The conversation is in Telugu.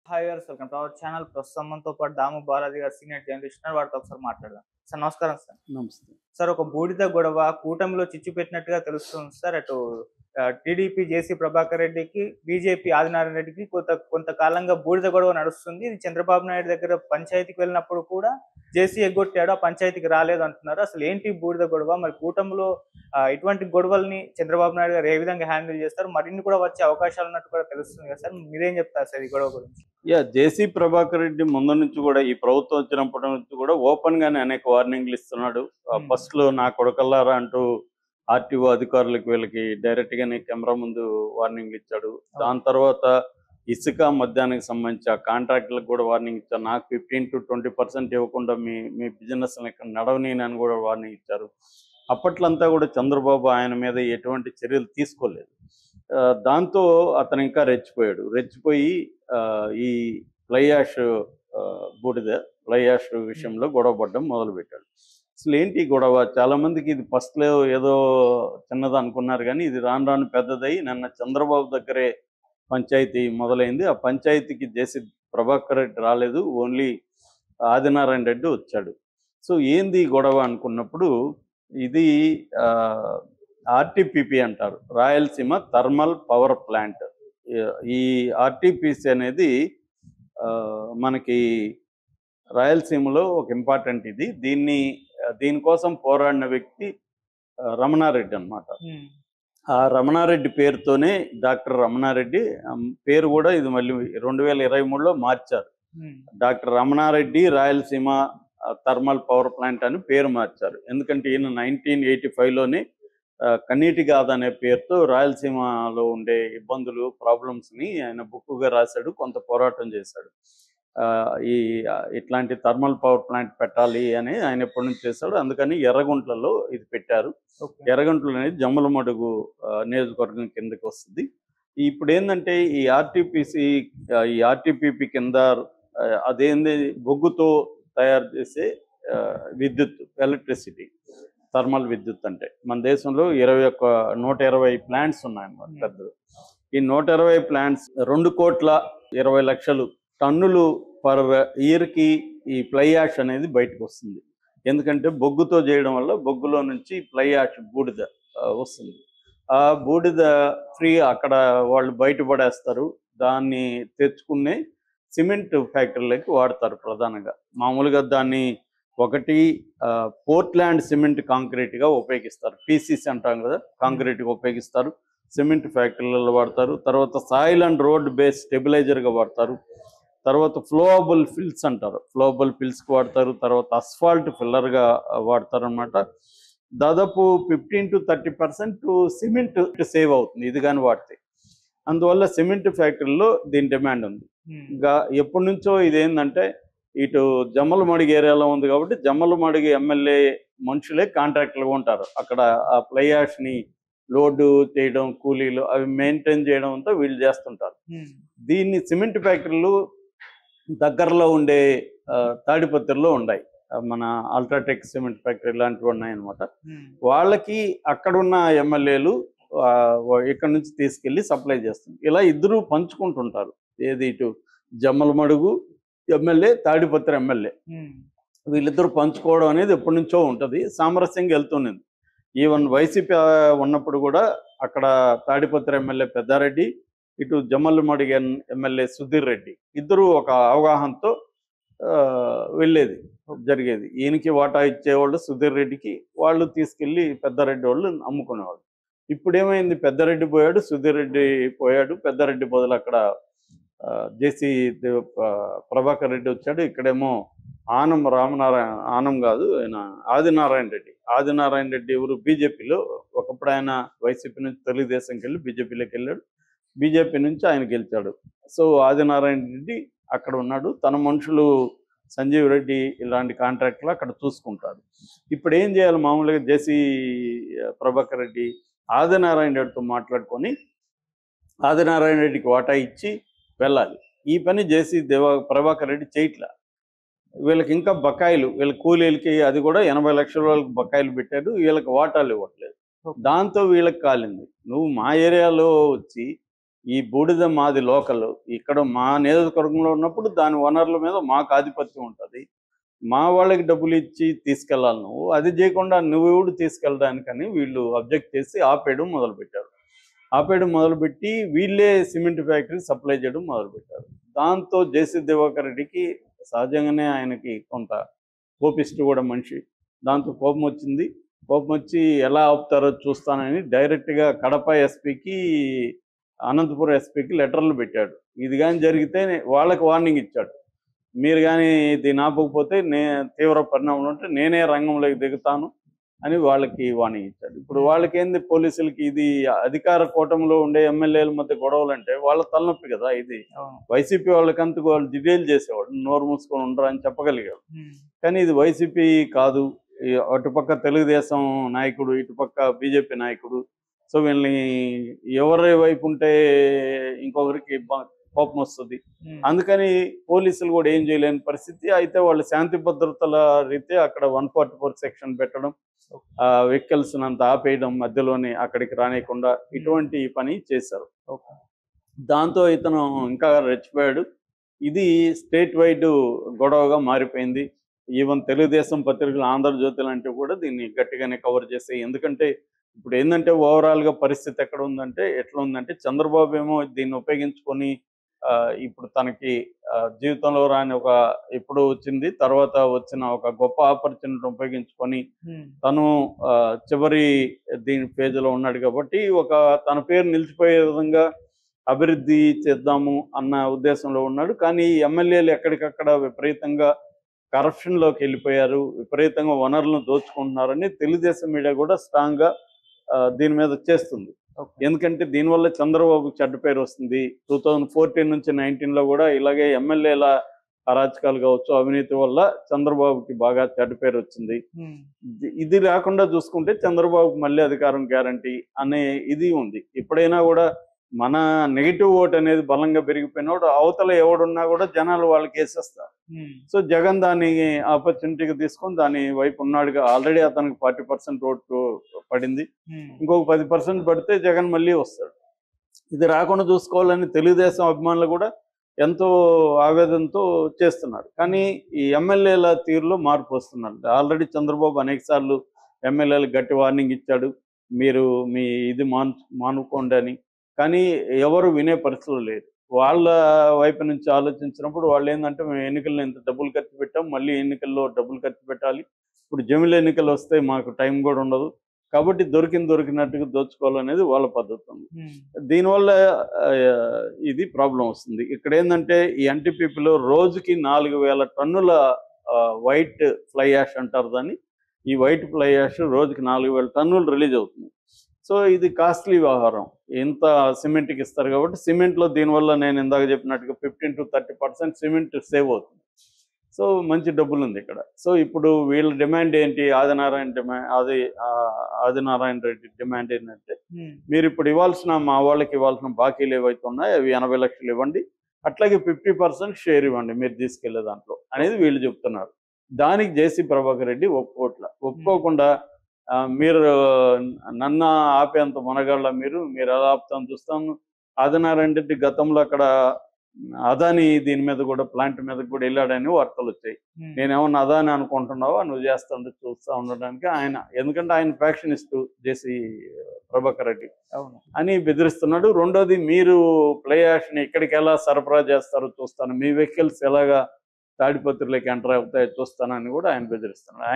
హాయ్ గారు, వెల్కమ్ టు అవర్ ఛానల్. ప్రస్తుతం మనతో పాటు దాము బాలాజీ గారు, సీనియర్ జర్నలిస్ట్ ఉన్నారు. వారితో ఒకసారి మాట్లాడదాం. సార్ నమస్కారం సార్. నమస్తే. సార్, ఒక బూడిద గొడవ కూటమిలో చిచ్చు పెట్టినట్టుగా తెలుస్తుంది సార్. అటు టీడీపీ జేసీ ప్రభాకర్ రెడ్డికి, బీజేపీ ఆదినారాయణ రెడ్డికి కొంతకాలంగా బూడిద గొడవ నడుస్తుంది. ఇది చంద్రబాబు నాయుడు దగ్గర పంచాయతీకి వెళ్ళినప్పుడు కూడా జేసీ ఎగ్గొట్టాడు, ఆ పంచాయతీకి రాలేదు అంటున్నారు. అసలు ఏంటి బూడిద గొడవ? మరి కూటమిలో ఇటువంటి గొడవల్ని చంద్రబాబు నాయుడు గారు ఏ విధంగా హ్యాండిల్ చేస్తారు? మరిన్ని కూడా వచ్చే అవకాశాలు ఉన్నట్టు కూడా తెలుస్తుంది కదా సార్. మీరేం చెప్తారు సార్ ఈ గొడవ గురించి? జేసీ ప్రభాకర్ రెడ్డి ముందు నుంచి కూడా ఈ ప్రభుత్వం వచ్చినప్పటి నుంచి కూడా ఓపెన్ గానే అనేక వార్నింగ్లు ఇస్తున్నాడు. ఫస్ట్ లో నా కొడకల్లారా అంటూ ఆర్టీఓ అధికారులకు వీళ్ళకి డైరెక్ట్ గానే కెమెరా ముందు వార్నింగ్లు ఇచ్చాడు. దాని తర్వాత ఇసుక మద్యానికి సంబంధించి ఆ కాంట్రాక్టులకు కూడా వార్నింగ్ ఇచ్చారు. నాకు 15 to 20% ఇవ్వకుండా మీ బిజినెస్ ఇక్కడ నడవనీనని కూడా వార్నింగ్ ఇచ్చారు. అప్పట్లంతా కూడా చంద్రబాబు ఆయన మీద ఎటువంటి చర్యలు తీసుకోలేదు. దాంతో అతను ఇంకా రెచ్చిపోయి ఈ ఫ్లై యాష్ బూడిద ఫ్లై యాష్ విషయంలో గొడవ పడడం మొదలుపెట్టాడు. అసలు ఏంటి గొడవ? చాలా మందికి ఇది ఫస్ట్లో ఏదో చిన్నది అనుకున్నారు, కానీ ఇది రాను రాను పెద్దదై నిన్న చంద్రబాబు దగ్గరే పంచాయతీ మొదలైంది. ఆ పంచాయతీకి జేసీ ప్రభాకర్ రెడ్డి రాలేదు, ఓన్లీ ఆదినారాయణ రెడ్డి వచ్చాడు. సో ఏంది గొడవ అనుకున్నప్పుడు, ఇది ఆర్టీపీపీ అంటారు, రాయలసీమ థర్మల్ పవర్ ప్లాంట్. ఈ ఆర్టీపీసీ అనేది మనకి రాయలసీమలో ఒక ఇంపార్టెంట్ ఇది. దీనికోసం పోరాడిన వ్యక్తి రమణారెడ్డి అన్నమాట. ఆ రమణారెడ్డి పేరుతోనే డాక్టర్ రమణారెడ్డి పేరు కూడా ఇది మళ్ళీ 2023లో మార్చారు. Doctor Ramana Reddy Rayalaseema thermal power plant అని పేరు మార్చారు. ఎందుకంటే ఈయన 1985లోనే కన్నీటి గాథ అనే పేరుతో రాయలసీమలో ఉండే ఇబ్బందులు, ప్రాబ్లమ్స్ని ఆయన బుక్కుగా రాశాడు, కొంత పోరాటం చేశాడు. ఇట్లాంటి థర్మల్ పవర్ ప్లాంట్ పెట్టాలి అని ఆయన ఎప్పటి నుంచి చేశాడు. అందుకని ఎర్రగుంట్లలో ఇది పెట్టారు. ఎర్రగుంటలు అనేది జమ్మలమడుగు నియోజకవర్గం కిందకి వస్తుంది. ఇప్పుడు ఏంటంటే ఈ ఆర్టీపీపీ కింద అదేంది బొగ్గుతో తయారు చేసే విద్యుత్, ఎలక్ట్రిసిటీ, థర్మల్ విద్యుత్. అంటే మన దేశంలో 120 ప్లాంట్స్ ఉన్నాయన్నమాట పెద్దలు. ఈ 120 ప్లాంట్స్ 2,20,00,000 టన్నులు పర్ ఇయర్కి ఈ ఫ్లై యాష్ అనేది బయటకు వస్తుంది. ఎందుకంటే బొగ్గుతో చేయడం వల్ల బొగ్గులో నుంచి ఫ్లై యాష్ బూడిద వస్తుంది. ఆ బూడిద ఫ్రీ అక్కడ వాళ్ళు బయటపడేస్తారు. దాన్ని తెచ్చుకునే సిమెంట్ ఫ్యాక్టరీలకి వాడతారు ప్రధానంగా. మామూలుగా దాన్ని ఒకటి పోర్ట్లాండ్ సిమెంట్ కాంక్రీట్గా ఉపయోగిస్తారు, పీసీసీ అంటాం కదా, కాంక్రీట్గా ఉపయోగిస్తారు, సిమెంట్ ఫ్యాక్టరీలలో వాడతారు. తర్వాత సాయిల్ అండ్ రోడ్ బేస్ స్టెబిలైజర్గా వాడతారు. తర్వాత ఫ్లోవబుల్ ఫిల్స్ అంటారు, ఫ్లోవబుల్ ఫిల్స్కి వాడతారు. తర్వాత అస్ఫాల్ట్ ఫిల్లర్గా వాడతారు అనమాట. దాదాపు 15 to 30% సిమెంట్ సేవ్ అవుతుంది ఇది కానీ వాడితే. అందువల్ల సిమెంట్ ఫ్యాక్టరీలో దీని డిమాండ్ ఉంది. ఇంకా ఎప్పటి నుంచో ఇదేంటంటే ఇటు జమ్మలమడుగు ఏరియాలో ఉంది కాబట్టి జమ్మలమడుగు ఎమ్మెల్యే మనుషులే కాంట్రాక్టర్లు ఉంటారు. అక్కడ ఆ ఫ్లై యాష్ని లోడు చేయడం, కూలీలు అవి మెయింటైన్ చేయడం అంతా వీళ్ళు చేస్తుంటారు. దీన్ని సిమెంట్ ఫ్యాక్టరీలు దగ్గరలో ఉండే తాడిపత్రిలో ఉన్నాయి, మన అల్ట్రాటెక్ సిమెంట్ ఫ్యాక్టరీ లాంటివి ఉన్నాయన్నమాట. వాళ్ళకి అక్కడున్న ఎమ్మెల్యేలు ఇక్కడ నుంచి తీసుకెళ్ళి సప్లై చేస్తుంది. ఇలా ఇద్దరు పంచుకుంటుంటారు. ఏది ఇటు జమ్మలమడుగు ఎమ్మెల్యే, తాడిపత్రి ఎమ్మెల్యే, వీళ్ళిద్దరు పంచుకోవడం అనేది ఎప్పటి నుంచో ఉంటుంది, సామరస్యంగా వెళ్తున్నది. ఈవెన్ వైసీపీ ఉన్నప్పుడు కూడా అక్కడ తాడిపత్రి ఎమ్మెల్యే పెద్దారెడ్డి, ఇటు జమ్మలమడుగు ఎమ్మెల్యే సుధీర్ రెడ్డి ఇద్దరు ఒక అవగాహనతో జరిగేది. ఈయనకి వాటా ఇచ్చేవాళ్ళు సుధీర్ రెడ్డికి, వాళ్ళు తీసుకెళ్ళి పెద్దారెడ్డి వాళ్ళు అమ్ముకునేవాళ్ళు. ఇప్పుడు ఏమైంది, పెద్దారెడ్డి పోయాడు, సుధీర్ రెడ్డి పోయాడు. పెద్దారెడ్డి బదులు అక్కడ జేసీ ప్రభాకర్ రెడ్డి వచ్చాడు. ఇక్కడేమో ఆనం కాదు, ఆయన ఆదినారాయణ రెడ్డి ఎవరు, బీజేపీలో. ఒకప్పుడు ఆయన వైసీపీ నుంచి తెలుగుదేశంకి వెళ్ళి బీజేపీలోకి వెళ్ళాడు, బీజేపీ నుంచి ఆయన గెలిచాడు. సో ఆదినారాయణ రెడ్డి అక్కడ ఉన్నాడు. తన మనుషులు సంజీవ్ రెడ్డి ఇలాంటి కాంట్రాక్ట్లు అక్కడ చూసుకుంటాడు. ఇప్పుడు ఏం చేయాలి, మామూలుగా జేసీ ప్రభాకర్ రెడ్డి ఆదినారాయణ రెడ్డితో మాట్లాడుకొని ఆదినారాయణ రెడ్డికి వాటా ఇచ్చి వెళ్ళాలి. ఈ పని జేసీ ప్రభాకర్ రెడ్డి చేయట్లా. వీళ్ళకి ఇంకా బకాయిలు, వీళ్ళ కూలీలకి అది కూడా 80 లక్షల వాళ్ళకి బకాయిలు పెట్టాడు, వీళ్ళకి వాటాలు ఇవ్వట్లేదు. దాంతో వీళ్ళకి కాలింది. నువ్వు మా ఏరియాలో వచ్చి ఈ బూడిద మాది లోకల్, ఇక్కడ మా నియోజకవర్గంలో ఉన్నప్పుడు దాని వనరుల మీద మాకు ఆధిపత్యం ఉంటుంది, మా వాళ్ళకి డబ్బులు ఇచ్చి తీసుకెళ్ళాలి, నువ్వు అది చేయకుండా నువ్వు ఎవడు తీసుకెళ్ళడానికని వీళ్ళు అబ్జెక్ట్ చేసి ఆపేయడం మొదలుపెట్టారు. ఆపేయడం మొదలుపెట్టి వీళ్ళే సిమెంట్ ఫ్యాక్టరీ సప్లై చేయడం మొదలుపెట్టారు. దాంతో జేసీ దివాకర్ రెడ్డికి సహజంగానే ఆయనకి కొంత కోపిస్ట్ కూడా మనిషి, దాంతో కోపం వచ్చింది. కోపం వచ్చి ఎలా ఆపుతారో చూస్తానని డైరెక్ట్గా కడప ఎస్పీకి, అనంతపురం ఎస్పీకి లెటర్లు పెట్టాడు. ఇది కానీ జరిగితే వాళ్ళకి వార్నింగ్ ఇచ్చాడు, మీరు కానీ దీన్ని ఆపకపోతే తీవ్ర పరిణామాలు ఉంటే నేనే రంగంలోకి దిగుతాను అని వాళ్ళకి వార్నింగ్ ఇచ్చాడు. ఇప్పుడు వాళ్ళకేంది, పోలీసులకి ఇది అధికార కూటమిలో ఉండే ఎమ్మెల్యేల మధ్య గొడవలు అంటే వాళ్ళ తలనొప్పి కదా. ఇది వైసీపీ వాళ్ళకంతకు వాళ్ళు డిటైల్ చేసేవాడు, నోరు మూసుకొని ఉండరు అని చెప్పగలిగాడు. కానీ ఇది వైసీపీ కాదు, అటుపక్క తెలుగుదేశం నాయకుడు, ఇటుపక్క బీజేపీ నాయకుడు. సో వీళ్ళని ఎవరి వైపు ఉంటే ఇంకొకరికి కోపం వస్తుంది. అందుకని పోలీసులు కూడా ఏం చేయలేని పరిస్థితి. అయితే వాళ్ళు శాంతి భద్రతల రీతే అక్కడ 144 సెక్షన్ పెట్టడం, వెహికల్స్ అంత ఆపేయడం, మధ్యలోనే అక్కడికి రానియకుండా ఇటువంటి పని చేశారు. దాంతో ఇతను ఇంకా రెచ్చిపోయాడు. ఇది స్టేట్ వైడ్ గొడవగా మారిపోయింది. ఈవెన్ తెలుగుదేశం పత్రికలు, ఆంధ్రజ్యోతి లాంటివి కూడా దీన్ని గట్టిగానే కవర్ చేసాయి. ఎందుకంటే ఇప్పుడు ఏంటంటే ఓవరాల్గా పరిస్థితి ఎక్కడ ఉందంటే, ఎట్లా ఉందంటే, చంద్రబాబు ఏమో దీన్ని ఉపయోగించుకొని ఇప్పుడు తనకి జీవితంలో రాని ఒక ఎప్పుడు వచ్చింది, తర్వాత వచ్చిన ఒక గొప్ప ఆపర్చునిటీ ఉపయోగించుకొని తను చివరి దీని పేజీలో ఉన్నాడు కాబట్టి తన పేరు నిలిచిపోయే విధంగా అభివృద్ధి చేద్దాము అన్న ఉద్దేశంలో ఉన్నాడు. కానీ ఎమ్మెల్యేలు ఎక్కడికక్కడ విపరీతంగా కరప్షన్లోకి వెళ్ళిపోయారు, విపరీతంగా వనరులను దోచుకుంటున్నారని తెలుగుదేశం మీడియా కూడా స్ట్రాంగ్గా దీని మీద చేస్తుంది. ఎందుకంటే దీనివల్ల చంద్రబాబుకి చెడ్డ పేరు వస్తుంది. 2014 నుంచి 19లో కూడా ఇలాగే ఎమ్మెల్యేల అరాచకాలు కావచ్చు, అవినీతి వల్ల చంద్రబాబుకి బాగా చెడ్డ పేరు వచ్చింది. ఇది రాకుండా చూసుకుంటే చంద్రబాబుకి మళ్ళీ అధికారం గ్యారంటీ అనే ఇది ఉంది. ఎప్పుడైనా కూడా మన నెగిటివ్ ఓట్ అనేది బలంగా పెరిగిపోయినప్పుడు అవతల ఎవడున్నా కూడా జనాలు వాళ్ళకి వేసేస్తారు. సో జగన్ దాన్ని ఆపర్చునిటీగా తీసుకొని దాని వైపు ఉన్నాడుగా. ఆల్రెడీ అతనికి 40% ఓటు పడింది, ఇంకొక 10% పడితే జగన్ మళ్ళీ వస్తాడు. ఇది రాకుండా చూసుకోవాలని తెలుగుదేశం అభిమానులు కూడా ఎంతో ఆవేదనతో చేస్తున్నారు. కానీ ఈ ఎమ్మెల్యేల తీరులో మార్పు వస్తున్నారు. ఆల్రెడీ చంద్రబాబు అనేక సార్లు ఎమ్మెల్యేలకు గట్టి వార్నింగ్ ఇచ్చాడు, మీరు మీ ఇది మానుకోండి అని. కానీ ఎవరు వినే పరిస్థితులు లేదు. వాళ్ళ వైపు నుంచి ఆలోచించినప్పుడు వాళ్ళు ఏంటంటే, మేము ఎన్నికల్లో ఇంత డబ్బులు ఖర్చు పెట్టాం, మళ్ళీ ఎన్నికల్లో డబ్బులు ఖర్చు పెట్టాలి, ఇప్పుడు జమిలి ఎన్నికలు వస్తే మాకు టైం కూడా ఉండదు, కాబట్టి దొరికినట్టుగా దోచుకోవాలనేది వాళ్ళ పద్ధతి ఉంది. దీనివల్ల ఇది ప్రాబ్లం వస్తుంది. ఇక్కడ ఏంటంటే ఈ ఎన్టీపీపీలో రోజుకి 4000 టన్నుల వైట్ ఫ్లై యాష్ అంటారు దాన్ని. ఈ వైట్ ఫ్లై యాష్ రోజుకి 4000 టన్నులు రిలీజ్ అవుతుంది. సో ఇది కాస్ట్లీ వ్యవహారం. ఇంత సిమెంట్కి ఇస్తారు కాబట్టి సిమెంట్లో దీనివల్ల నేను ఇందాక చెప్పినట్టుగా 15 to 30% సిమెంట్ సేవ్ అవుతుంది. సో మంచి డబ్బులు ఉంది ఇక్కడ. సో ఇప్పుడు వీళ్ళ డిమాండ్ ఏంటి, ఆదినారాయణ రెడ్డి డిమాండ్ ఏంటంటే, మీరు ఇప్పుడు మా వాళ్ళకి ఇవ్వాల్సిన బాకీలు ఏవైతే ఉన్నాయో అవి 80 లక్షలు ఇవ్వండి, అట్లాగే 50% షేర్ ఇవ్వండి మీరు తీసుకెళ్లే దాంట్లో అనేది వీళ్ళు చెప్తున్నారు. దానికి జేసీ ప్రభాకర్ రెడ్డి ఒప్పుకోకుండా మీరు నన్ను ఆపేంత మునగాళ్ళ మీరు ఎలా ఆపుతాను చూస్తాను. ఆదినారాయణ రెడ్డి గతంలో అక్కడ అదాని దీని మీద కూడా ప్లాంట్ మీద కూడా వెళ్ళాడని వార్తలు వచ్చాయి. నేనేమన్నా అదాని అనుకుంటున్నావా, నువ్వు చేస్తాను చూస్తా ఉండడానికి ఆయన, ఎందుకంటే ఆయన ఫ్యాక్షనిస్టు జేసీ ప్రభాకర్ రెడ్డి అని బెదిరిస్తున్నాడు. రెండోది, మీరు ప్లే యాష్ని ఎక్కడికి ఎలా సరఫరా చేస్తారో చూస్తాను, మీ వెహికల్స్ ఎలాగా తాడిపత్రిలోకి ఎంటర్ అవుతాయో చూస్తానని కూడా ఆయన బెదిరిస్తున్నాడు.